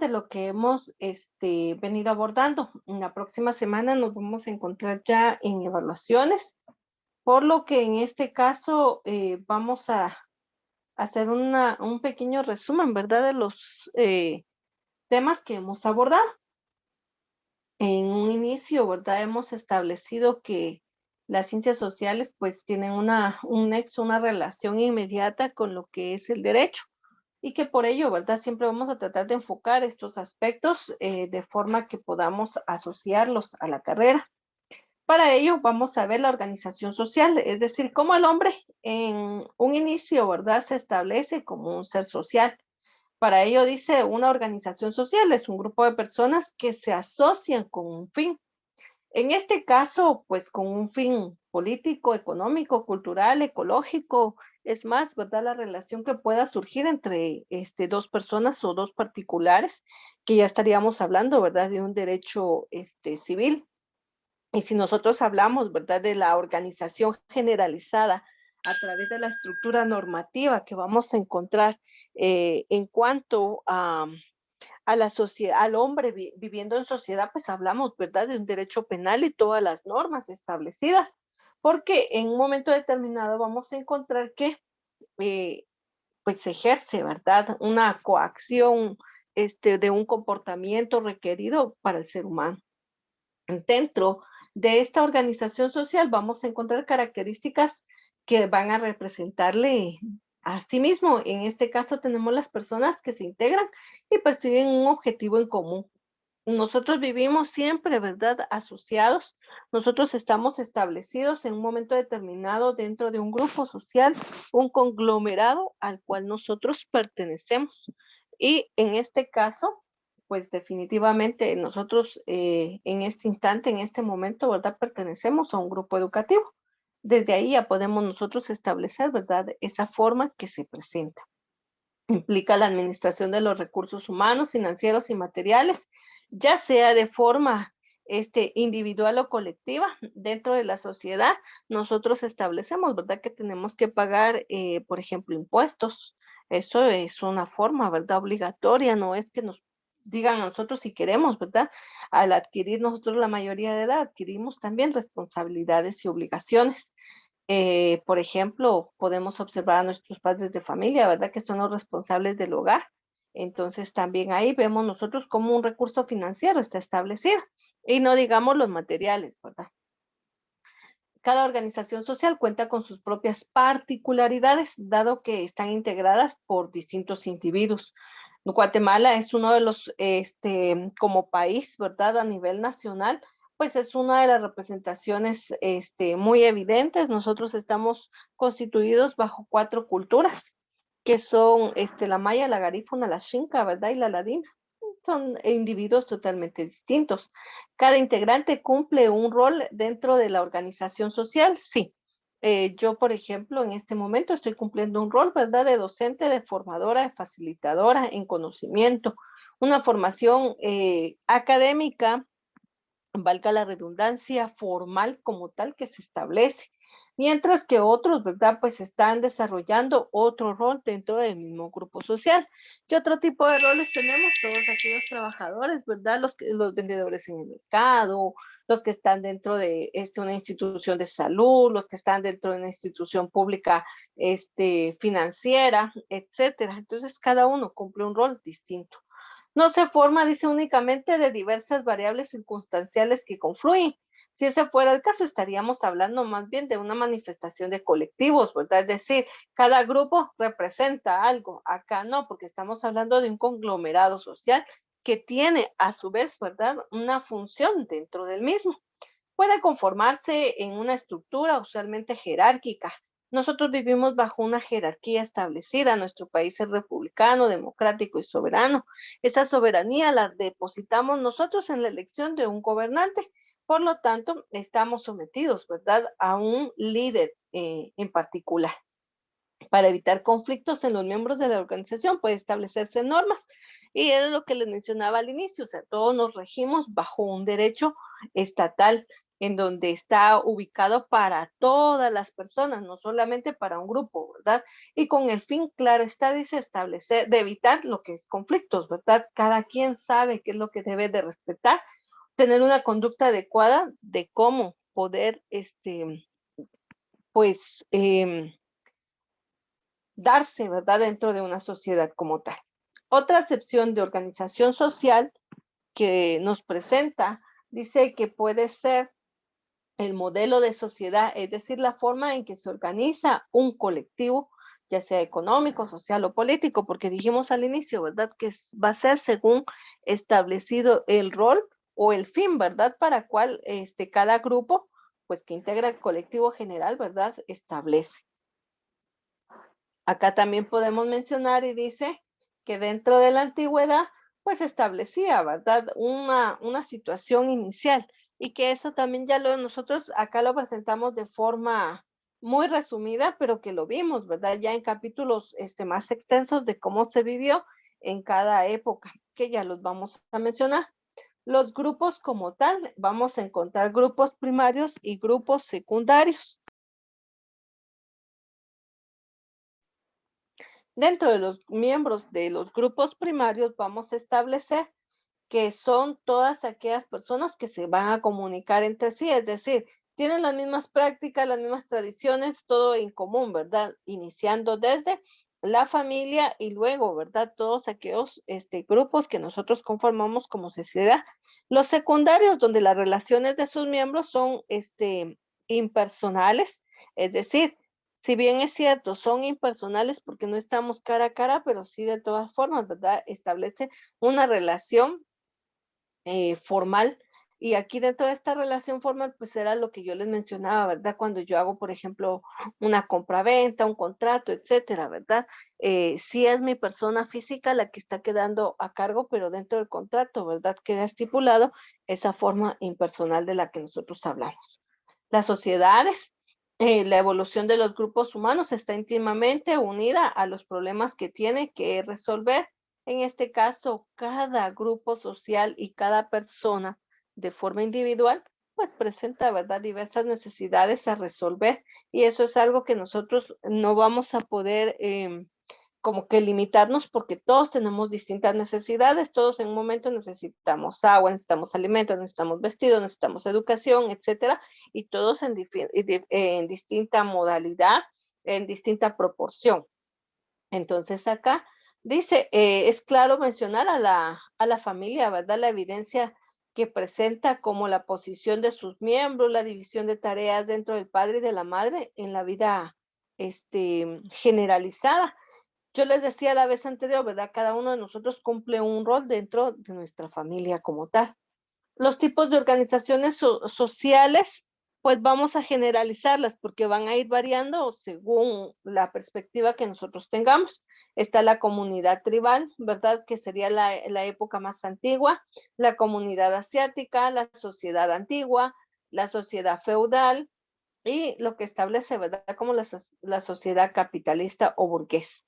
bastante lo que hemos venido abordando. En la próxima semana nos vamos a encontrar ya en evaluaciones, por lo que en este caso vamos a hacer un pequeño resumen, ¿verdad? De los temas que hemos abordado. En un inicio, ¿verdad? Hemos establecido que las ciencias sociales pues tienen un nexo, una relación inmediata con lo que es el derecho y que por ello, ¿verdad? Siempre vamos a tratar de enfocar estos aspectos de forma que podamos asociarlos a la carrera. Para ello vamos a ver la organización social, es decir, cómo el hombre en un inicio, ¿verdad? Se establece como un ser social. Para ello dice una organización social es un grupo de personas que se asocian con un fin. En este caso, pues con un fin político, económico, cultural, ecológico, es más, ¿verdad? La relación que pueda surgir entre dos personas o dos particulares, que ya estaríamos hablando, ¿verdad? De un derecho civil. Y si nosotros hablamos, ¿verdad? De la organización generalizada a través de la estructura normativa que vamos a encontrar en cuanto a la sociedad, al hombre viviendo en sociedad, pues hablamos, ¿verdad?, de un derecho penal y todas las normas establecidas, porque en un momento determinado vamos a encontrar que, eh, pues se ejerce, ¿verdad?, una coacción, de un comportamiento requerido para el ser humano. Dentro de esta organización social vamos a encontrar características que van a representarle a sí mismo. En este caso tenemos las personas que se integran y persiguen un objetivo en común. Nosotros vivimos siempre, ¿verdad? Asociados. Nosotros estamos establecidos en un momento determinado dentro de un grupo social, un conglomerado al cual nosotros pertenecemos. Y en este caso, pues definitivamente nosotros en este instante, en este momento, ¿verdad? Pertenecemos a un grupo educativo. Desde ahí ya podemos nosotros establecer, ¿verdad? Esa forma que se presenta. Implica la administración de los recursos humanos, financieros y materiales, ya sea de forma individual o colectiva dentro de la sociedad. Nosotros establecemos, ¿verdad?, que tenemos que pagar, por ejemplo, impuestos. Eso es una forma, ¿verdad?, obligatoria, no es que nos digan a nosotros si queremos, ¿verdad? Al adquirir nosotros la mayoría de edad, adquirimos también responsabilidades y obligaciones. Por ejemplo, podemos observar a nuestros padres de familia, ¿verdad? Que son los responsables del hogar. Entonces, también ahí vemos nosotros cómo un recurso financiero está establecido y no digamos los materiales, ¿verdad? Cada organización social cuenta con sus propias particularidades, dado que están integradas por distintos individuos. Guatemala es uno de los, como país, ¿verdad? A nivel nacional, pues es una de las representaciones, muy evidentes. Nosotros estamos constituidos bajo 4 culturas, que son, la maya, la garífuna, la xinca, ¿verdad? Y la ladina. Son individuos totalmente distintos. ¿Cada integrante cumple un rol dentro de la organización social? Sí. Yo, por ejemplo, en este momento estoy cumpliendo un rol, ¿verdad?, de docente, de formadora, de facilitadora en conocimiento, una formación académica, valga la redundancia, formal como tal que se establece, mientras que otros, ¿verdad? Pues están desarrollando otro rol dentro del mismo grupo social. ¿Qué otro tipo de roles tenemos? Todos aquellos trabajadores, ¿verdad? Los vendedores en el mercado, los que están dentro de una institución de salud, los que están dentro de una institución pública financiera, etcétera. Entonces, cada uno cumple un rol distinto. No se forma, dice, únicamente de diversas variables circunstanciales que confluyen. Si ese fuera el caso, estaríamos hablando más bien de una manifestación de colectivos, ¿verdad? Es decir, cada grupo representa algo. Acá no, porque estamos hablando de un conglomerado social que tiene a su vez, ¿verdad?, una función dentro del mismo. Puede conformarse en una estructura usualmente jerárquica. Nosotros vivimos bajo una jerarquía establecida. Nuestro país es republicano, democrático y soberano. Esa soberanía la depositamos nosotros en la elección de un gobernante. Por lo tanto, estamos sometidos, ¿verdad?, a un líder en particular. Para evitar conflictos en los miembros de la organización puede establecerse normas. Y es lo que les mencionaba al inicio, o sea, todos nos regimos bajo un derecho estatal en donde está ubicado para todas las personas, no solamente para un grupo, ¿verdad? Y con el fin, claro está, dice, establecer, de evitar lo que es conflictos, ¿verdad? Cada quien sabe qué es lo que debe de respetar, tener una conducta adecuada de cómo poder, pues, darse, ¿verdad? Dentro de una sociedad como tal. Otra acepción de organización social que nos presenta dice que puede ser el modelo de sociedad, es decir, la forma en que se organiza un colectivo, ya sea económico, social o político, porque dijimos al inicio, ¿verdad? Que va a ser según establecido el rol o el fin, ¿verdad? Para cual cada grupo, pues que integra el colectivo general, ¿verdad? Establece. Acá también podemos mencionar y dice que dentro de la antigüedad, pues establecía, ¿verdad? Una situación inicial y que eso también ya nosotros acá lo presentamos de forma muy resumida, pero que lo vimos, ¿verdad? Ya en capítulos más extensos de cómo se vivió en cada época, que ya los vamos a mencionar. Los grupos como tal, vamos a encontrar grupos primarios y grupos secundarios. Dentro de los miembros de los grupos primarios vamos a establecer que son todas aquellas personas que se van a comunicar entre sí, es decir, tienen las mismas prácticas, las mismas tradiciones, todo en común, ¿verdad? Iniciando desde la familia y luego, ¿verdad? Todos aquellos grupos que nosotros conformamos como sociedad. Los secundarios, donde las relaciones de sus miembros son impersonales, es decir, si bien es cierto, son impersonales porque no estamos cara a cara, pero sí de todas formas, ¿verdad? Establece una relación formal. Y aquí dentro de esta relación formal, pues era lo que yo les mencionaba, ¿verdad? Cuando yo hago, por ejemplo, una compra-venta, un contrato, etcétera, ¿verdad? Sí es mi persona física la que está quedando a cargo, pero dentro del contrato, ¿verdad? Queda estipulado esa forma impersonal de la que nosotros hablamos. Las sociedades, la evolución de los grupos humanos está íntimamente unida a los problemas que tiene que resolver. En este caso, cada grupo social y cada persona de forma individual, pues presenta, ¿verdad?, diversas necesidades a resolver. Y eso es algo que nosotros no vamos a poder como que limitarnos porque todos tenemos distintas necesidades, todos en un momento necesitamos agua, necesitamos alimentos, necesitamos vestidos, necesitamos educación, etcétera, y todos en distinta modalidad, en distinta proporción. Entonces acá dice, es claro mencionar a la familia, ¿verdad? La evidencia que presenta como la posición de sus miembros, la división de tareas dentro del padre y de la madre en la vida generalizada. Yo les decía la vez anterior, ¿verdad? Cada uno de nosotros cumple un rol dentro de nuestra familia como tal. Los tipos de organizaciones sociales, pues vamos a generalizarlas porque van a ir variando según la perspectiva que nosotros tengamos. Está la comunidad tribal, ¿verdad? Que sería la época más antigua, la comunidad asiática, la sociedad antigua, la sociedad feudal y lo que establece, ¿verdad? Como la sociedad capitalista o burgués.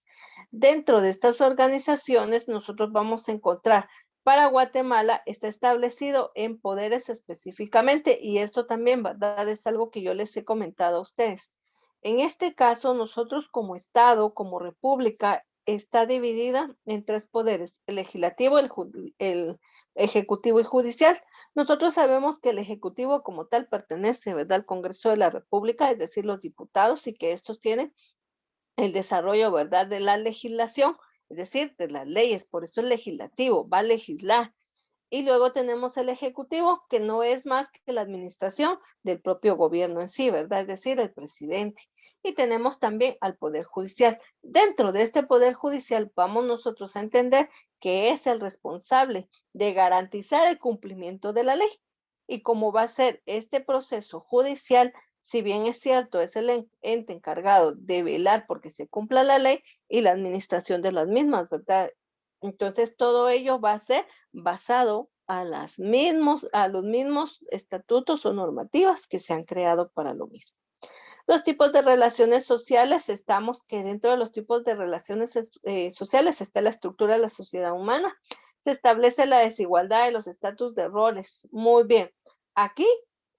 Dentro de estas organizaciones, nosotros vamos a encontrar, para Guatemala está establecido en poderes específicamente, y esto también, ¿verdad? Es algo que yo les he comentado a ustedes. En este caso, nosotros como Estado, como República, está dividida en tres poderes, el legislativo, el ejecutivo y judicial. Nosotros sabemos que el ejecutivo como tal pertenece, ¿verdad?, al Congreso de la República, es decir, los diputados, y que estos tienen el desarrollo, ¿verdad?, de la legislación, es decir, de las leyes, por eso el legislativo va a legislar. Y luego tenemos el ejecutivo, que no es más que la administración del propio gobierno en sí, ¿verdad? Es decir, el presidente. Y tenemos también al Poder Judicial. Dentro de este Poder Judicial vamos nosotros a entender que es el responsable de garantizar el cumplimiento de la ley. Y cómo va a ser este proceso judicial, si bien es cierto, es el ente encargado de velar porque se cumpla la ley y la administración de las mismas, ¿verdad? Entonces, todo ello va a ser basado a los mismos estatutos o normativas que se han creado para lo mismo. Los tipos de relaciones sociales, estamos que dentro de los tipos de relaciones sociales está la estructura de la sociedad humana, se establece la desigualdad de los estatus de roles. Muy bien, aquí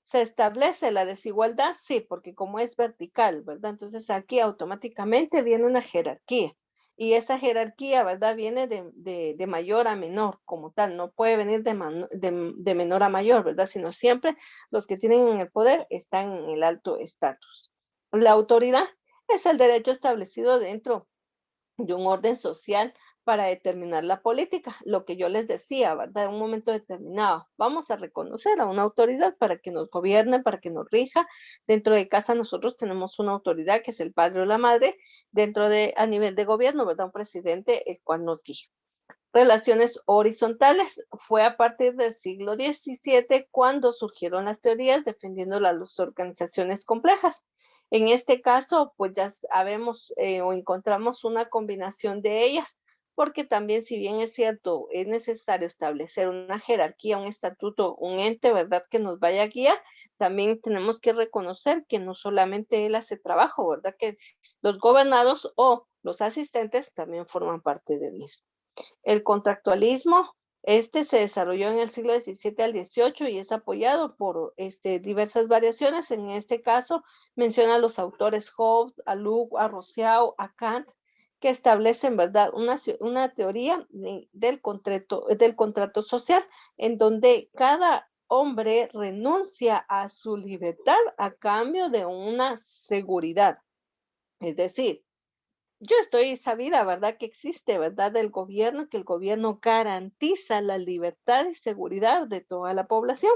¿Se establece la desigualdad? Sí, porque como es vertical, ¿verdad? Entonces aquí automáticamente viene una jerarquía. Y esa jerarquía, ¿verdad? Viene de mayor a menor como tal. No puede venir de menor a mayor, ¿verdad? Sino siempre los que tienen en el poder están en el alto estatus. La autoridad es el derecho establecido dentro de un orden social para determinar la política, lo que yo les decía, ¿verdad? En un momento determinado, vamos a reconocer a una autoridad para que nos gobierne, para que nos rija. Dentro de casa nosotros tenemos una autoridad que es el padre o la madre, dentro de, a nivel de gobierno, ¿verdad? Un presidente, el cual nos guía. Relaciones horizontales. Fue a partir del siglo XVII cuando surgieron las teorías defendiendo las organizaciones complejas. En este caso, pues ya sabemos o encontramos una combinación de ellas, porque también, si bien es cierto, es necesario establecer una jerarquía, un estatuto, un ente, ¿verdad?, que nos vaya a guiar, también tenemos que reconocer que no solamente él hace trabajo, ¿verdad?, que los gobernados o los asistentes también forman parte del mismo. El contractualismo, este se desarrolló en el siglo XVII al XVIII y es apoyado por diversas variaciones. En este caso, menciona a los autores Hobbes, a Luke, a Rousseau, a Kant, que establecen, ¿verdad?, una teoría del contrato social, en donde cada hombre renuncia a su libertad a cambio de una seguridad. Es decir, yo estoy sabida, ¿verdad?, que existe, ¿verdad?, del gobierno, que el gobierno garantiza la libertad y seguridad de toda la población.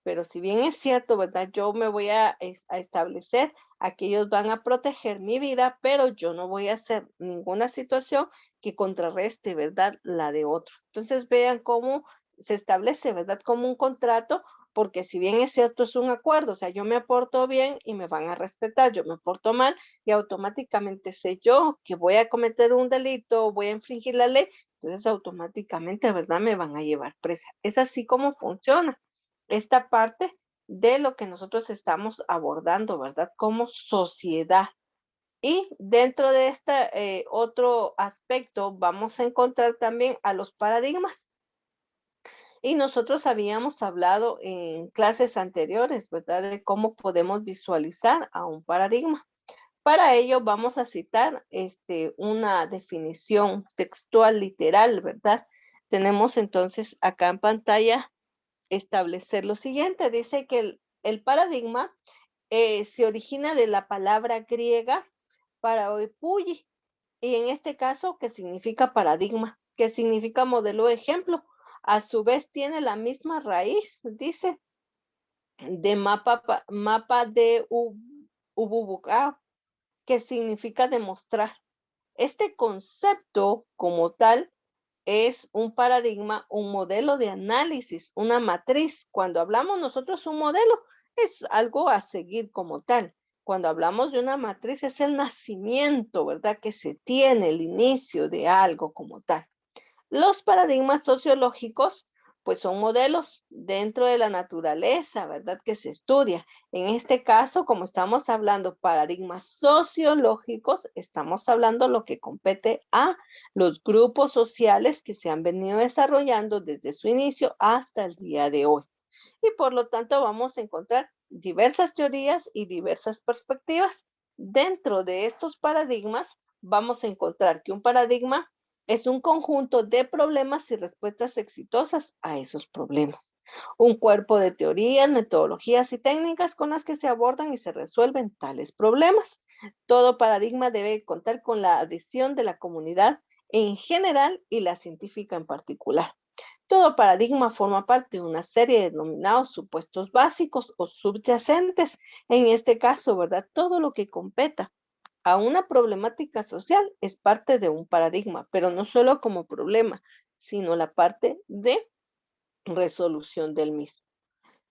Pero si bien es cierto, ¿verdad?, yo me voy a establecer a que ellos van a proteger mi vida, pero yo no voy a hacer ninguna situación que contrarreste, ¿verdad?, la de otro. Entonces vean cómo se establece, ¿verdad?, como un contrato, porque si bien es cierto, es un acuerdo, o sea, yo me porto bien y me van a respetar, yo me porto mal y automáticamente sé yo que voy a cometer un delito, voy a infringir la ley, entonces automáticamente, ¿verdad?, me van a llevar presa. Es así como funciona esta parte de lo que nosotros estamos abordando, ¿verdad? Como sociedad. Y dentro de este otro aspecto vamos a encontrar también a los paradigmas. Y nosotros habíamos hablado en clases anteriores, ¿verdad? De cómo podemos visualizar a un paradigma. Para ello vamos a citar una definición textual literal, ¿verdad? Tenemos entonces acá en pantalla establecer lo siguiente. Dice que el paradigma se origina de la palabra griega paraoipulli, y en este caso, que significa paradigma, que significa modelo de ejemplo. A su vez tiene la misma raíz, dice, de mapa de Ububucao, que significa demostrar. Este concepto como tal es un paradigma, un modelo de análisis, una matriz. Cuando hablamos nosotros un modelo, es algo a seguir como tal. Cuando hablamos de una matriz, es el nacimiento, ¿verdad?, que se tiene, el inicio de algo como tal. Los paradigmas sociológicos, pues son modelos dentro de la naturaleza, ¿verdad?, que se estudia. En este caso, como estamos hablando paradigmas sociológicos, estamos hablando lo que compete a los grupos sociales que se han venido desarrollando desde su inicio hasta el día de hoy. Y por lo tanto vamos a encontrar diversas teorías y diversas perspectivas. Dentro de estos paradigmas vamos a encontrar que un paradigma es un conjunto de problemas y respuestas exitosas a esos problemas. Un cuerpo de teorías, metodologías y técnicas con las que se abordan y se resuelven tales problemas. Todo paradigma debe contar con la adhesión de la comunidad en general y la científica en particular. Todo paradigma forma parte de una serie de denominados supuestos básicos o subyacentes. En este caso, ¿verdad? Todo lo que competa a una problemática social es parte de un paradigma, pero no solo como problema, sino la parte de resolución del mismo.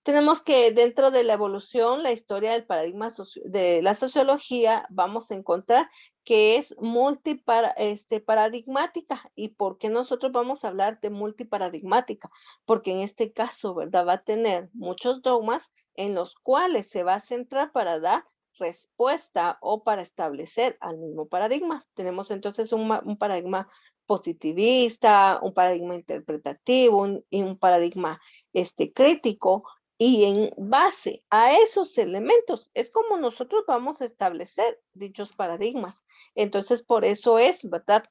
Tenemos que dentro de la evolución, la historia del paradigma de la sociología, vamos a encontrar que es multiparadigmática. ¿Y por qué nosotros vamos a hablar de multiparadigmática? Porque en este caso, ¿verdad?, va a tener muchos dogmas en los cuales se va a centrar para dar respuesta o para establecer al mismo paradigma. Tenemos entonces un paradigma positivista, un paradigma interpretativo y un paradigma crítico, Y en base a esos elementos es como nosotros vamos a establecer dichos paradigmas. Entonces, por eso es, ¿verdad?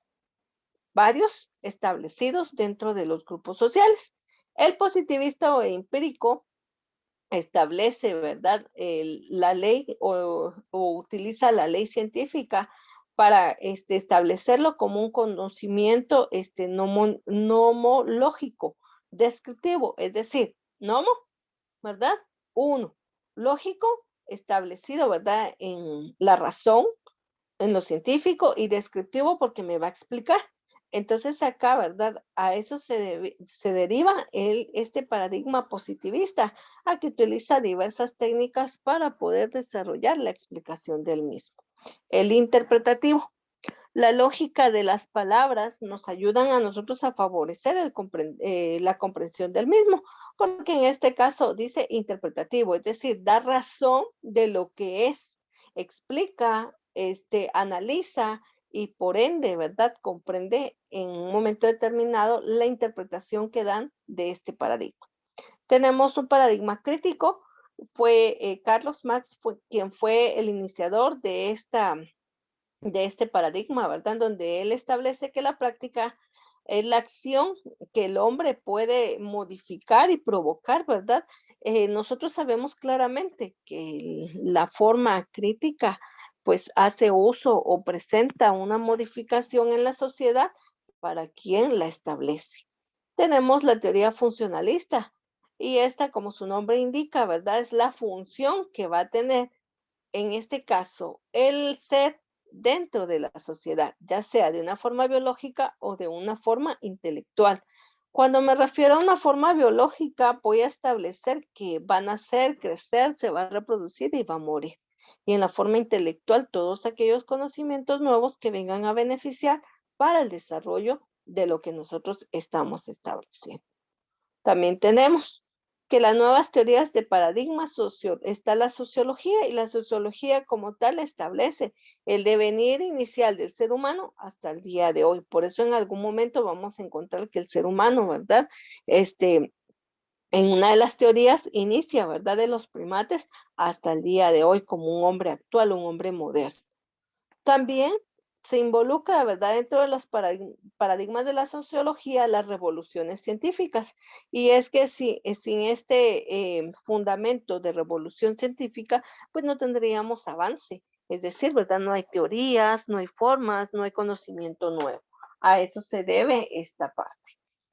Varios establecidos dentro de los grupos sociales. El positivista o empírico establece, ¿verdad? La ley o utiliza la ley científica para establecerlo como un conocimiento nomológico, descriptivo, es decir, nomo, ¿verdad? Uno, lógico, establecido, ¿verdad? En la razón, en lo científico y descriptivo porque me va a explicar. Entonces acá, ¿verdad? A eso se deriva este paradigma positivista, a que utiliza diversas técnicas para poder desarrollar la explicación del mismo. El interpretativo. La lógica de las palabras nos ayudan a nosotros a favorecer la comprensión del mismo, porque en este caso dice interpretativo, es decir, da razón de lo que es, explica, analiza y por ende, ¿verdad? Comprende en un momento determinado la interpretación que dan de este paradigma. Tenemos un paradigma crítico, fue Carlos Marx quien fue el iniciador de este paradigma, ¿verdad? Donde él establece que la práctica es la acción que el hombre puede modificar y provocar, ¿verdad? Nosotros sabemos claramente que la forma crítica pues hace uso o presenta una modificación en la sociedad para quien la establece. Tenemos la teoría funcionalista y esta, como su nombre indica, ¿verdad? Es la función que va a tener en este caso, el ser dentro de la sociedad, ya sea de una forma biológica o de una forma intelectual. Cuando me refiero a una forma biológica, voy a establecer que va a nacer, crecer, se va a reproducir y va a morir. Y en la forma intelectual, todos aquellos conocimientos nuevos que vengan a beneficiar para el desarrollo de lo que nosotros estamos estableciendo. También tenemos que las nuevas teorías de paradigmas está la sociología y la sociología como tal establece el devenir inicial del ser humano hasta el día de hoy. Por eso en algún momento vamos a encontrar que el ser humano, ¿verdad? En una de las teorías inicia, ¿verdad? De los primates hasta el día de hoy como un hombre actual, un hombre moderno. También se involucra, ¿verdad?, dentro de los paradigmas de la sociología, las revoluciones científicas. Y es que sin este fundamento de revolución científica, pues no tendríamos avance. Es decir, ¿verdad? No hay teorías, no hay formas, no hay conocimiento nuevo. A eso se debe esta parte.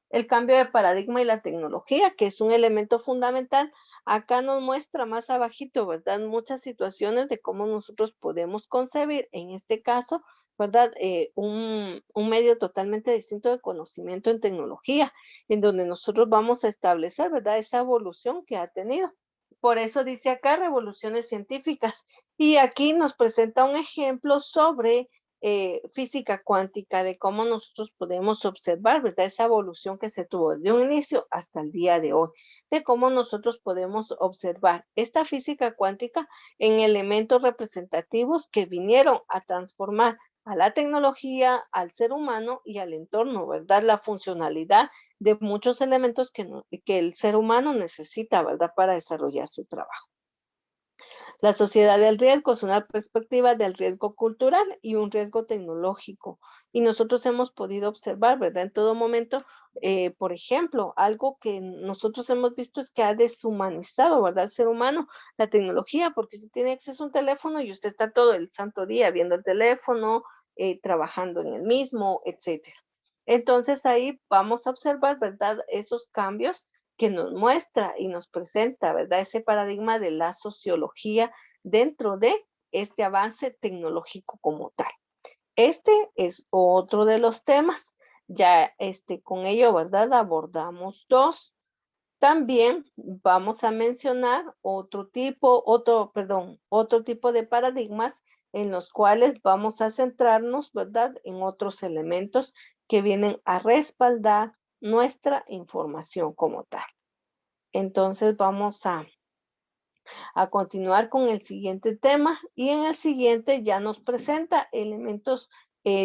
El cambio de paradigma y la tecnología, que es un elemento fundamental, acá nos muestra más abajito, ¿verdad? Muchas situaciones de cómo nosotros podemos concebir, en este caso, ¿verdad? Un medio totalmente distinto de conocimiento en tecnología, en donde nosotros vamos a establecer, ¿verdad? Esa evolución que ha tenido. Por eso dice acá revoluciones científicas. Y aquí nos presenta un ejemplo sobre física cuántica, de cómo nosotros podemos observar, ¿verdad? Esa evolución que se tuvo desde un inicio hasta el día de hoy, de cómo nosotros podemos observar esta física cuántica en elementos representativos que vinieron a transformar a la tecnología, al ser humano y al entorno, ¿verdad? La funcionalidad de muchos elementos que el ser humano necesita, ¿verdad? Para desarrollar su trabajo. La sociedad del riesgo es una perspectiva del riesgo cultural y un riesgo tecnológico. Y nosotros hemos podido observar, ¿verdad? En todo momento, por ejemplo, algo que nosotros hemos visto es que ha deshumanizado, ¿verdad? El ser humano, la tecnología, porque si tiene acceso a un teléfono y usted está todo el santo día viendo el teléfono, trabajando en el mismo, etcétera. Entonces ahí vamos a observar, ¿verdad? Esos cambios que nos muestra y nos presenta, ¿verdad? Ese paradigma de la sociología dentro de este avance tecnológico como tal. Este es otro de los temas. Ya con ello, ¿verdad? Abordamos dos. También vamos a mencionar otro tipo de paradigmas en los cuales vamos a centrarnos, ¿verdad? En otros elementos que vienen a respaldar nuestra información como tal. Entonces vamos a continuar con el siguiente tema y en el siguiente ya nos presenta elementos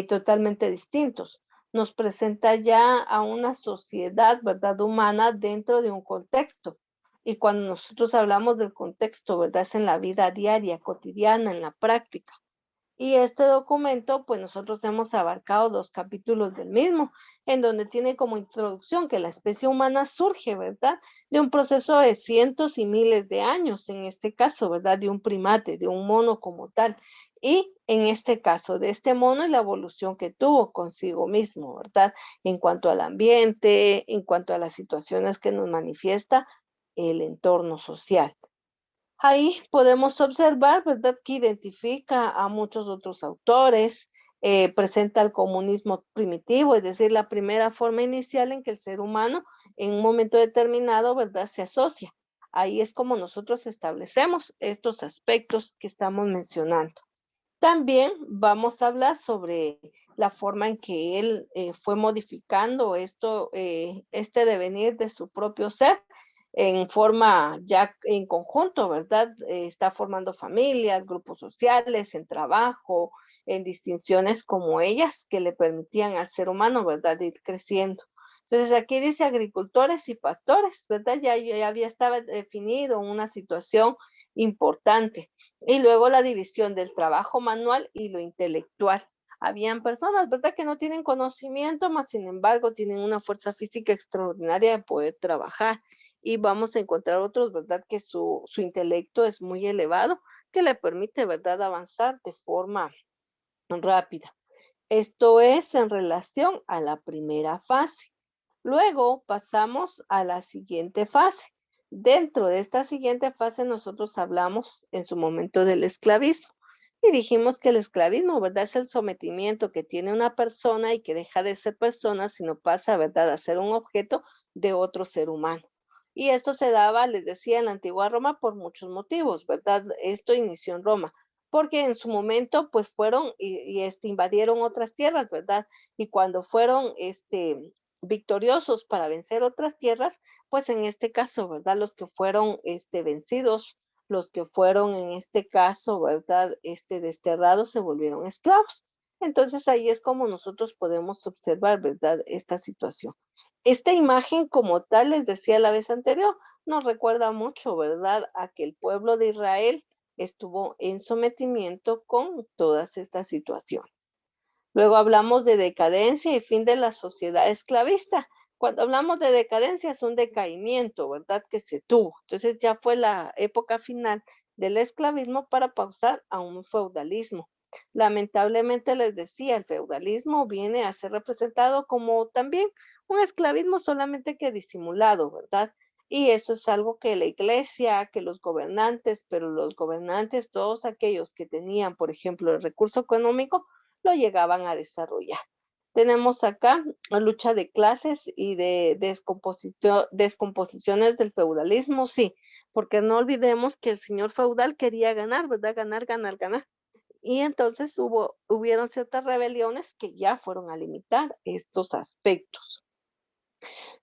totalmente distintos. Nos presenta ya a una sociedad, ¿verdad? Humana dentro de un contexto. Y cuando nosotros hablamos del contexto, ¿verdad? Es en la vida diaria, cotidiana, en la práctica. Y este documento, pues nosotros hemos abarcado 2 capítulos del mismo, en donde tiene como introducción que la especie humana surge, ¿verdad? De un proceso de cientos y miles de años, en este caso, ¿verdad? De un primate, de un mono como tal. Y en este caso, de este mono y la evolución que tuvo consigo mismo, ¿verdad? En cuanto al ambiente, en cuanto a las situaciones que nos manifiesta el entorno social. Ahí podemos observar, ¿verdad?, que identifica a muchos otros autores, presenta el comunismo primitivo, es decir, la primera forma inicial en que el ser humano en un momento determinado, ¿verdad?, se asocia. Ahí es como nosotros establecemos estos aspectos que estamos mencionando. También vamos a hablar sobre la forma en que él fue modificando esto, este devenir de su propio ser en forma ya en conjunto, ¿verdad? Está formando familias, grupos sociales, en trabajo, en distinciones como ellas que le permitían al ser humano, ¿verdad?, ir creciendo. Entonces aquí dice agricultores y pastores, ¿verdad? Ya había estaba definido una situación importante. Y luego la división del trabajo manual y lo intelectual. Habían personas, ¿verdad?, que no tienen conocimiento, mas sin embargo tienen una fuerza física extraordinaria de poder trabajar. Y vamos a encontrar otros, ¿verdad?, que su intelecto es muy elevado, que le permite, ¿verdad?, avanzar de forma rápida. Esto es en relación a la primera fase. Luego pasamos a la siguiente fase. Dentro de esta siguiente fase nosotros hablamos en su momento del esclavismo y dijimos que el esclavismo, ¿verdad? Es el sometimiento que tiene una persona y que deja de ser persona, sino pasa, ¿verdad?, a ser un objeto de otro ser humano. Y esto se daba, les decía, en la antigua Roma por muchos motivos, ¿verdad? Esto inició en Roma, porque en su momento, pues fueron invadieron otras tierras, ¿verdad? Y cuando fueron, victoriosos para vencer otras tierras, pues en este caso, ¿verdad? Los que fueron vencidos, los que fueron en este caso, ¿verdad? Desterrados se volvieron esclavos. Entonces ahí es como nosotros podemos observar, ¿verdad? Esta situación. Esta imagen como tal, les decía la vez anterior, nos recuerda mucho, ¿verdad? A que el pueblo de Israel estuvo en sometimiento con todas estas situaciones. Luego hablamos de decadencia y fin de la sociedad esclavista. Cuando hablamos de decadencia es un decaimiento, ¿verdad?, que se tuvo. Entonces ya fue la época final del esclavismo para pasar a un feudalismo. Lamentablemente les decía, el feudalismo viene a ser representado como también un esclavismo solamente que disimulado, ¿verdad? Y eso es algo que la iglesia, que los gobernantes, pero los gobernantes, todos aquellos que tenían, por ejemplo, el recurso económico, lo llegaban a desarrollar. Tenemos acá la lucha de clases y de descomposiciones del feudalismo, sí, porque no olvidemos que el señor feudal quería ganar, ¿verdad? Ganar, ganar, ganar. Y entonces hubieron ciertas rebeliones que ya fueron a limitar estos aspectos.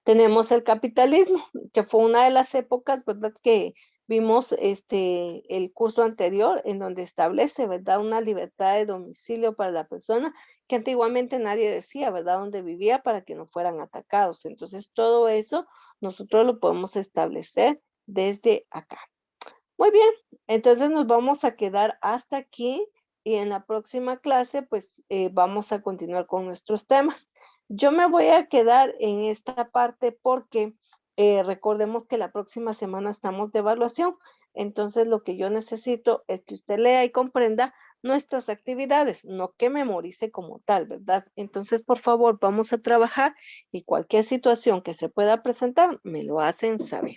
Tenemos el capitalismo, que fue una de las épocas, ¿verdad?, que vimos el curso anterior, en donde establece, ¿verdad?, una libertad de domicilio para la persona, que antiguamente nadie decía, ¿verdad?, dónde vivía para que no fueran atacados. Entonces, todo eso nosotros lo podemos establecer desde acá. Muy bien, entonces nos vamos a quedar hasta aquí y en la próxima clase pues vamos a continuar con nuestros temas. Yo me voy a quedar en esta parte porque recordemos que la próxima semana estamos de evaluación. Entonces lo que yo necesito es que usted lea y comprenda nuestras actividades, no que memorice como tal, ¿verdad? Entonces, por favor, vamos a trabajar y cualquier situación que se pueda presentar, me lo hacen saber.